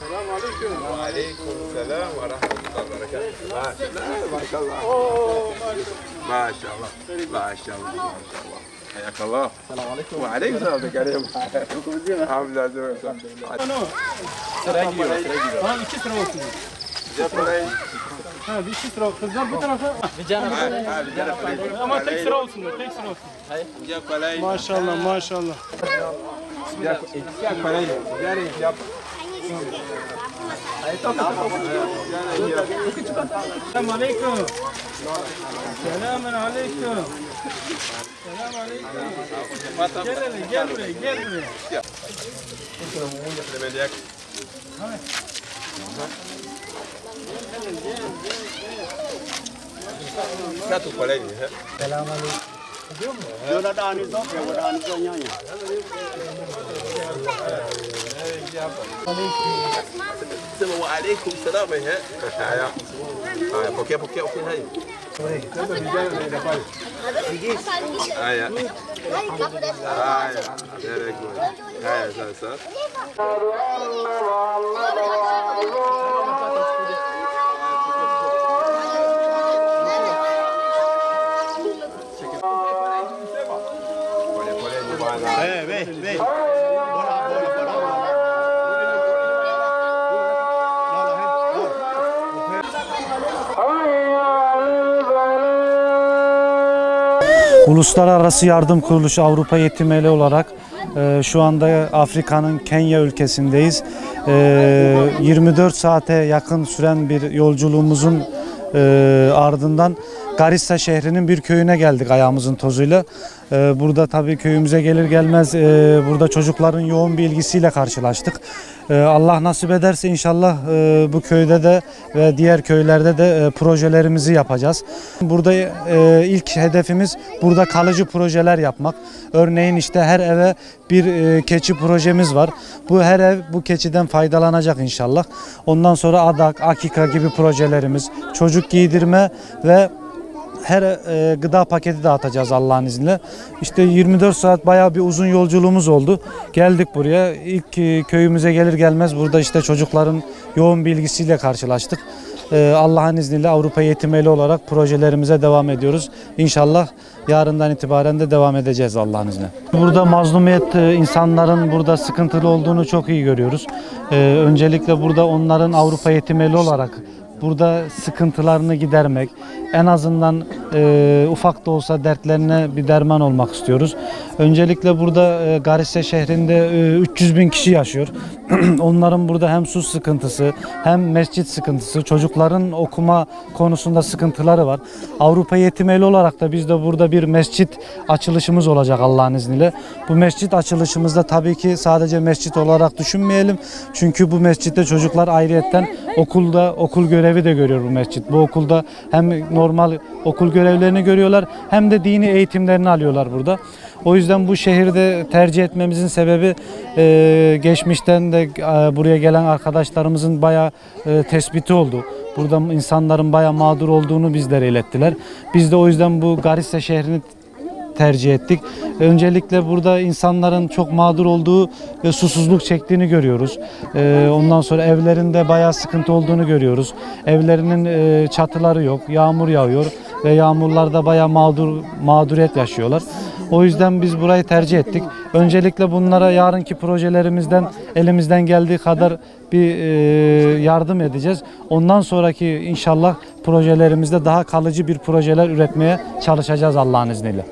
Selamünaleyküm. Aleykümselam ve rahmetullahi ve berekatuhu. Maşallah. Maşallah. Maşallah. Hayakallah. Selamünaleyküm. Ve aleykümselam da Kerim. Alhamdülillah. Sıraya giriyor. Tamam 2 sıra olsun. Ha bir 2 sıra kızlar bu tarafa. Ama tek sıra olsun. Tek sıra olsun. Maşallah maşallah. Selamünaleyküm. Selamünaleyküm. Selamünaleyküm. Gel buraya, gel buraya. Waalaikum salam ya. Pokea okey hai. Aya. Aya. Very good. Aya sir. Ve. Uluslararası Yardım Kuruluşu Avrupa Yetim Eli olarak şu anda Afrika'nın Kenya ülkesindeyiz. 24 saate yakın süren bir yolculuğumuzun ardından Garissa şehrinin bir köyüne geldik ayağımızın tozuyla. Burada tabii köyümüze gelir gelmez burada çocukların yoğun bir ilgisiyle karşılaştık. Allah nasip ederse inşallah bu köyde de ve diğer köylerde de projelerimizi yapacağız. Burada ilk hedefimiz burada kalıcı projeler yapmak. Örneğin işte her eve bir keçi projemiz var. Bu her ev bu keçiden faydalanacak inşallah. Ondan sonra adak, akika gibi projelerimiz, çocuk giydirme ve her gıda paketi dağıtacağız Allah'ın izniyle. İşte 24 saat bayağı bir uzun yolculuğumuz oldu. Geldik buraya. İlk köyümüze gelir gelmez burada işte çocukların yoğun bilgisiyle karşılaştık. Allah'ın izniyle Avrupa Yetim Eli olarak projelerimize devam ediyoruz. İnşallah yarından itibaren de devam edeceğiz Allah'ın izniyle. Burada mazlumiyet, insanların burada sıkıntılı olduğunu çok iyi görüyoruz. Öncelikle burada onların Avrupa Yetim Eli olarak burada sıkıntılarını gidermek, en azından ufak da olsa dertlerine bir derman olmak istiyoruz. Öncelikle burada Garissa şehrinde 300 bin kişi yaşıyor. Onların burada hem su sıkıntısı hem mescit sıkıntısı, çocukların okuma konusunda sıkıntıları var. Avrupa Yetim Eli olarak da biz de burada bir mescit açılışımız olacak Allah'ın izniyle. Bu mescit açılışımızda tabii ki sadece mescit olarak düşünmeyelim. Çünkü bu mescitte çocuklar ayrıyetten okul görevi de görüyor bu mescit. Bu okulda hem normal okul görevlerini görüyorlar hem de dini eğitimlerini alıyorlar burada. O yüzden bu şehirde tercih etmemizin sebebi geçmişten de buraya gelen arkadaşlarımızın bayağı tespiti oldu. Burada insanların bayağı mağdur olduğunu bizlere ilettiler. Biz de o yüzden bu Garissa şehrini tercih ettik. Öncelikle burada insanların çok mağdur olduğu ve susuzluk çektiğini görüyoruz. Ondan sonra evlerinde bayağı sıkıntı olduğunu görüyoruz. Evlerinin çatıları yok, yağmur yağıyor ve yağmurlarda bayağı mağduriyet yaşıyorlar. O yüzden biz burayı tercih ettik. Öncelikle bunlara yarınki projelerimizden elimizden geldiği kadar bir yardım edeceğiz. Ondan sonraki inşallah projelerimizde daha kalıcı bir projeler üretmeye çalışacağız Allah'ın izniyle.